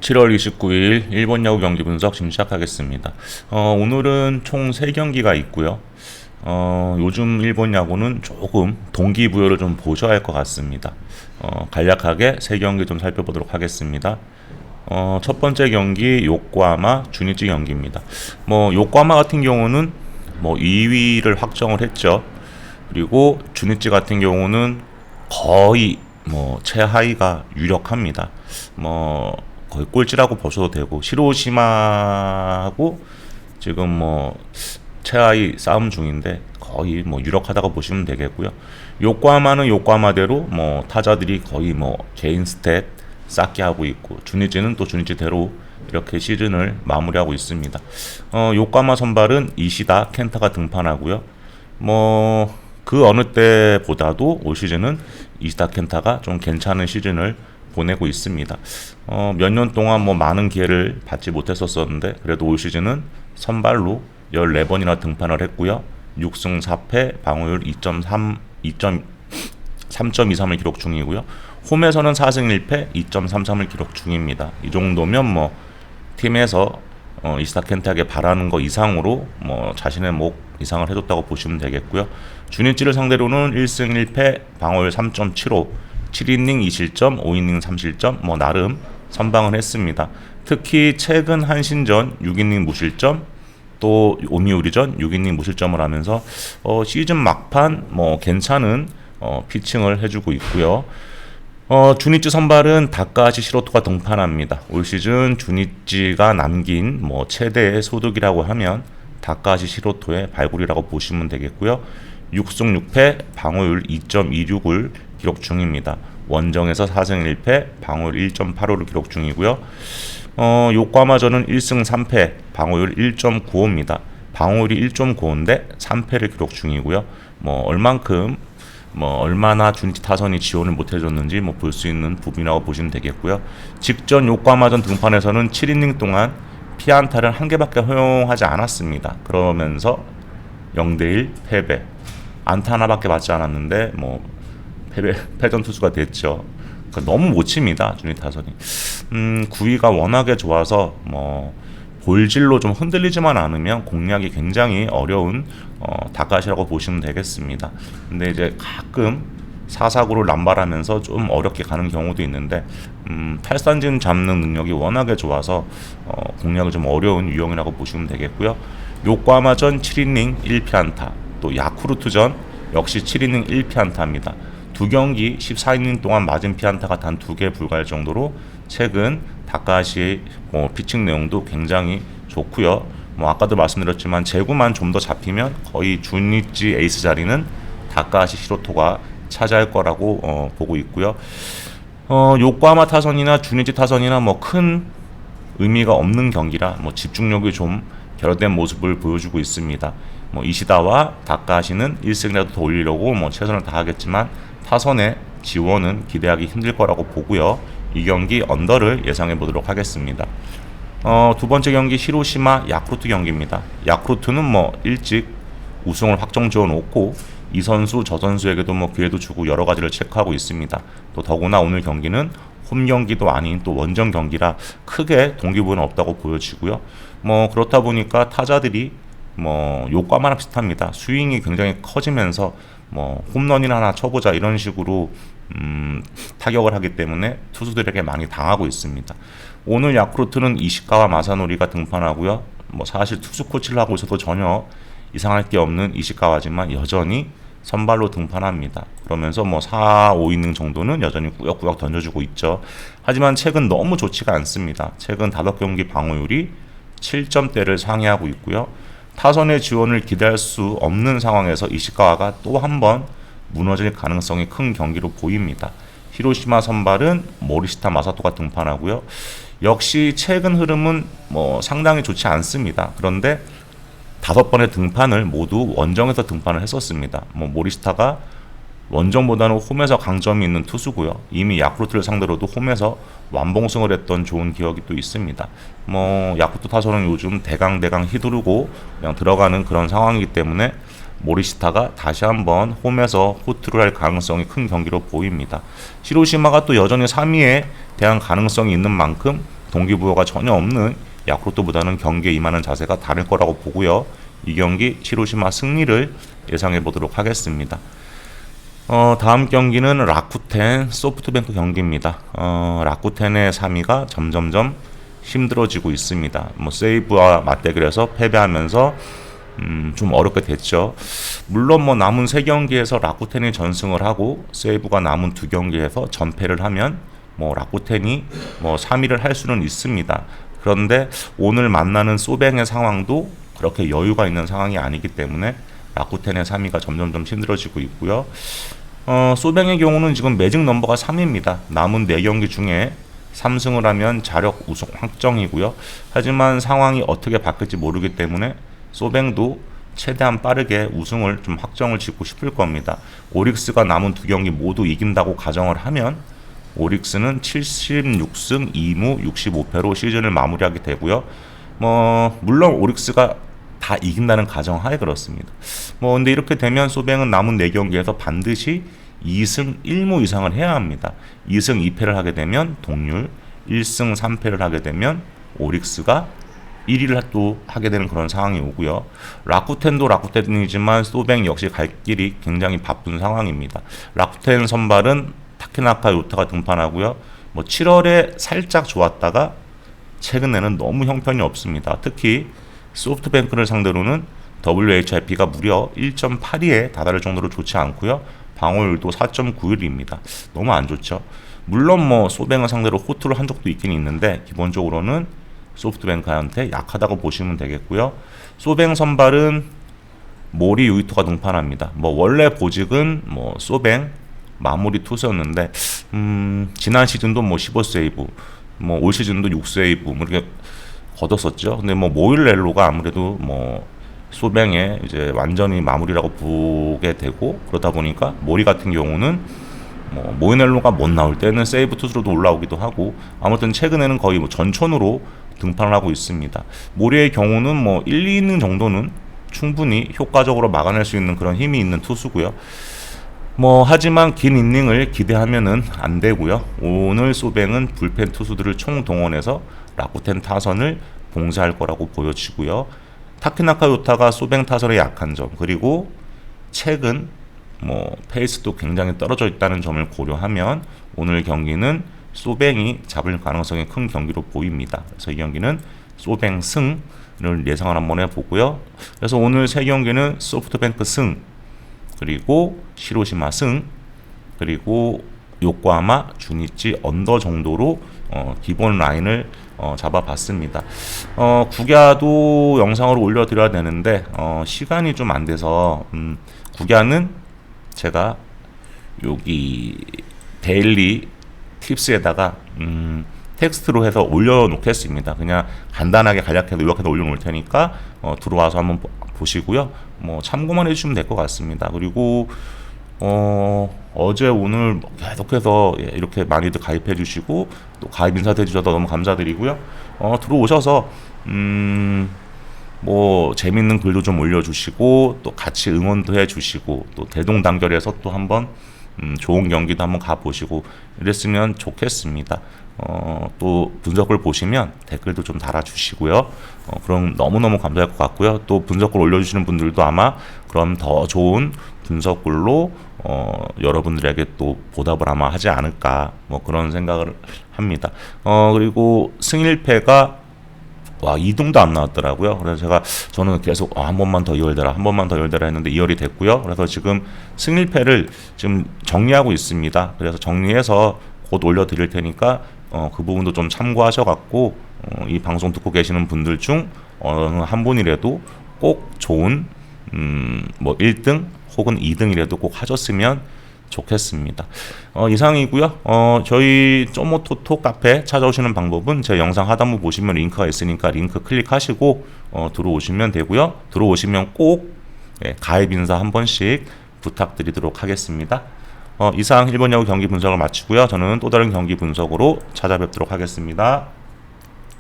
7월 29일 일본 야구 경기 분석 지금 시작하겠습니다. 오늘은 총 3경기가 있고요. 요즘 일본 야구는 조금 동기부여를 좀 보셔야 할 것 같습니다. 간략하게 3경기 좀 살펴보도록 하겠습니다. 첫 번째 경기 요코하마 주니치 경기입니다. 요코하마 같은 경우는 2위를 확정을 했죠. 그리고 주니치 같은 경우는 거의 최하위가 유력합니다. 거의 꼴찌라고 보셔도 되고, 시로시마하고 지금 최하위 싸움 중인데 거의 유력하다고 보시면 되겠고요. 요코하마는 요코하마대로 타자들이 거의 개인 스탯 쌓게 하고 있고, 주니치는 또 주니치대로 이렇게 시즌을 마무리하고 있습니다. 요코하마 선발은 이시다 켄타가 등판하고요. 그 어느 때보다도 올 시즌은 이시다 켄타가 좀 괜찮은 시즌을 보내고 있습니다. 몇 년 동안 많은 기회를 받지 못했었는데 그래도 올 시즌은 선발로 14번이나 등판을 했고요. 6승 4패, 방어율 3.23을 기록 중이고요. 홈에서는 4승 1패, 2.33을 기록 중입니다. 이 정도면 팀에서 이시다 켄타에게 바라는 거 이상으로 자신의 목 이상을 해줬다고 보시면 되겠고요. 주니치를 상대로는 1승 1패, 방어율 3.75, 7이닝 2실점, 5이닝 3실점, 나름 선방을 했습니다. 특히 최근 한신전 6이닝 무실점, 또 오미우리전 6이닝 무실점을 하면서 시즌 막판 괜찮은 피칭을 해주고 있고요. 주니치 선발은 다카하시 시로토가 등판합니다. 올 시즌 주니치가 남긴 최대의 소득이라고 하면 다카하시 시로토의 발굴이라고 보시면 되겠고요. 6승 6패, 방어율 2.26을 기록 중입니다. 원정에서 4승 1패, 방어율 1.85를 기록 중이고요. 요코하마전은 1승 3패, 방어율 1.95입니다. 방어율이 1.95인데 3패를 기록 중이고요. 얼마나 주니치 타선이 지원을 못해줬는지 볼 수 있는 부분이라고 보시면 되겠고요. 직전 요코하마전 등판에서는 7이닝 동안 피안타를 한 개밖에 허용하지 않았습니다. 그러면서 0대1 패배, 안타 하나밖에 맞지 않았는데 패전 투수가 됐죠. 그러니까 너무 못 칩니다, 주니치 타선이. 구위가 워낙에 좋아서 볼질로 좀 흔들리지만 않으면 공략이 굉장히 어려운 다카시라고 보시면 되겠습니다. 근데 이제 가끔 사사구를 남발하면서 좀 어렵게 가는 경우도 있는데 탈삼진 잡는 능력이 워낙에 좋아서 공략이 좀 어려운 유형이라고 보시면 되겠고요. 요코하마전 7이닝 1피안타, 또 야쿠르트전 역시 7이닝 1피안타입니다. 두 경기 14이닝 동안 맞은 피안타가 단 2개 불과할 정도로 최근 다카시 피칭 내용도 굉장히 좋고요. 아까도 말씀드렸지만 제구만 좀 더 잡히면 거의 주니치 에이스 자리는 다카시 시로토가 차지할 거라고 보고 있고요. 요코하마 타선이나 주니치 타선이나 큰 의미가 없는 경기라 집중력이 좀 결여된 모습을 보여주고 있습니다. 이시다와 다카시는 1승이라도 더 올리려고 최선을 다하겠지만 타선의 지원은 기대하기 힘들 거라고 보고요. 이 경기 언더를 예상해 보도록 하겠습니다. 두 번째 경기 히로시마 야쿠르트 경기입니다. 야쿠르트는 일찍 우승을 확정 지어 놓고 이 선수 저 선수에게도 기회도 주고 여러 가지를 체크하고 있습니다. 또 더구나 오늘 경기는 홈 경기도 아닌 또 원정 경기라 크게 동기부여는 없다고 보여지고요. 그렇다 보니까 타자들이 요코하마랑 비슷합니다. 스윙이 굉장히 커지면서 홈런이나 하나 쳐보자 이런 식으로 타격을 하기 때문에 투수들에게 많이 당하고 있습니다. 오늘 야쿠르트는 이시카와 마사노리가 등판하고요. 사실 투수 코치를 하고 있어도 전혀 이상할 게 없는 이시카와지만 여전히 선발로 등판합니다. 그러면서 4, 5이닝 정도는 여전히 꾸역꾸역 던져주고 있죠. 하지만 최근 너무 좋지가 않습니다. 최근 5경기 방어율이 7점대를 상회하고 있고요. 타선의 지원을 기대할 수 없는 상황에서 이시카와가 또 한 번 무너질 가능성이 큰 경기로 보입니다. 히로시마 선발은 모리시타 마사토가 등판하고요. 역시 최근 흐름은 상당히 좋지 않습니다. 그런데 5번의 등판을 모두 원정에서 등판을 했었습니다. 모리시타가 원정보다는 홈에서 강점이 있는 투수고요. 이미 야쿠르트를 상대로도 홈에서 완봉승을 했던 좋은 기억이 또 있습니다. 야쿠르트 타선은 요즘 대강 휘두르고 그냥 들어가는 그런 상황이기 때문에 모리시타가 다시 한번 홈에서 호투를 할 가능성이 큰 경기로 보입니다. 히로시마가 또 여전히 3위에 대한 가능성이 있는 만큼 동기부여가 전혀 없는 야쿠르트보다는 경기에 임하는 자세가 다를 거라고 보고요. 이 경기 히로시마 승리를 예상해 보도록 하겠습니다. 다음 경기는 라쿠텐 소프트뱅크 경기입니다. 라쿠텐의 3위가 점점점 힘들어지고 있습니다. 뭐 세이브와 맞대결에서 패배하면서 좀 어렵게 됐죠. 물론 뭐 남은 3경기에서 라쿠텐이 전승을 하고 세이브가 남은 2경기에서 전패를 하면 뭐 라쿠텐이 뭐 3위를 할 수는 있습니다. 그런데 오늘 만나는 소뱅의 상황도 그렇게 여유가 있는 상황이 아니기 때문에 라쿠텐의 3위가 점점점 힘들어지고 있고요. 소뱅의 경우는 지금 매직 넘버가 3입니다. 남은 4경기 중에 3승을 하면 자력 우승 확정이고요. 하지만 상황이 어떻게 바뀔지 모르기 때문에 소뱅도 최대한 빠르게 우승을 좀 확정을 짓고 싶을 겁니다. 오릭스가 남은 2경기 모두 이긴다고 가정을 하면 오릭스는 76승 2무 65패로 시즌을 마무리하게 되고요. 물론 오릭스가 다 이긴다는 가정하에 그렇습니다. 근데 이렇게 되면 소뱅은 남은 4경기에서 반드시 2승 1무 이상을 해야 합니다. 2승 2패를 하게 되면 동률, 1승 3패를 하게 되면 오릭스가 1위를 또 하게 되는 그런 상황이 오고요. 라쿠텐도 라쿠텐이지만 소뱅 역시 갈 길이 굉장히 바쁜 상황입니다. 라쿠텐 선발은 타케나카 요타가 등판하고요. 7월에 살짝 좋았다가 최근에는 너무 형편이 없습니다. 특히 소프트뱅크를 상대로는 WHIP가 무려 1.82에 다다를 정도로 좋지 않고요. 방어율도 4.91입니다. 너무 안 좋죠. 물론 소뱅을 상대로 호투를 한 적도 있긴 있는데 기본적으로는 소프트뱅크한테 약하다고 보시면 되겠고요. 소뱅 선발은 모리 유이토가 등판합니다. 원래 보직은 소뱅 마무리 투수였는데 지난 시즌도 15세이브, 올 시즌도 6세이브 이렇게 거뒀었죠. 근데 모일렐로가 아무래도 소뱅의 이제 완전히 마무리라고 보게 되고 그러다 보니까 모리 같은 경우는 모이넬로가 못 나올 때는 세이브 투수로도 올라오기도 하고 아무튼 최근에는 거의 전천후로 등판을 하고 있습니다. 모리의 경우는 1, 2이닝 정도는 충분히 효과적으로 막아낼 수 있는 그런 힘이 있는 투수고요. 하지만 긴 이닝을 기대하면은 안 되고요. 오늘 소뱅은 불펜 투수들을 총동원해서 라쿠텐 타선을 봉쇄할 거라고 보여지고요. 타케나카 요타가 소뱅 타선에 약한 점, 그리고 최근 페이스도 굉장히 떨어져 있다는 점을 고려하면 오늘 경기는 소뱅이 잡을 가능성이 큰 경기로 보입니다. 그래서 이 경기는 소뱅 승을 예상을 한번 해보고요. 그래서 오늘 3경기는 소프트뱅크 승, 그리고 시로시마 승, 그리고 요코하마 주니치 언더 정도로 기본 라인을 잡아봤습니다. 국야도 영상으로 올려드려야 되는데 시간이 좀 안 돼서 국야는 제가 여기 데일리 팁스에다가 텍스트로 해서 올려놓겠습니다. 그냥 간단하게 간략해서 요약해서 올려놓을 테니까 들어와서 한번 보시고요. 참고만 해주시면 될 것 같습니다. 그리고 어제 오늘 계속해서 이렇게 많이들 가입해 주시고 또 가입 인사해 주셔서 너무 감사드리고요. 들어오셔서 재밌는 글도 좀 올려주시고 또 같이 응원도 해주시고 또 대동단결해서 또 한번 좋은 경기도 한번 가보시고 이랬으면 좋겠습니다. 또 분석글 보시면 댓글도 좀 달아주시고요. 그럼 너무너무 감사할 것 같고요. 또 분석글 올려주시는 분들도 아마 그럼 더 좋은 분석글로 여러분들에게 또 보답을 아마 하지 않을까 그런 생각을 합니다. 그리고 승일패가 2등도 안 나왔더라고요. 그래서 저는 계속 한 번만 더 2열 한 번만 더 2열 했는데 2열이 됐고요. 그래서 지금 승일패를 지금 정리하고 있습니다. 그래서 정리해서 곧 올려드릴 테니까 그 부분도 좀 참고하셔갖고 이 방송 듣고 계시는 분들 중 어느 한 분이라도 꼭 좋은 1등 혹은 2등이라도 꼭 하셨으면 좋겠습니다. 이상이고요. 저희 쪼모토토 카페 찾아오시는 방법은 제 영상 하단부 보시면 링크가 있으니까 링크 클릭하시고 들어오시면 되고요. 들어오시면 꼭 가입 인사 한 번씩 부탁드리도록 하겠습니다. 이상 일본 야구 경기 분석을 마치고요. 저는 또 다른 경기 분석으로 찾아뵙도록 하겠습니다.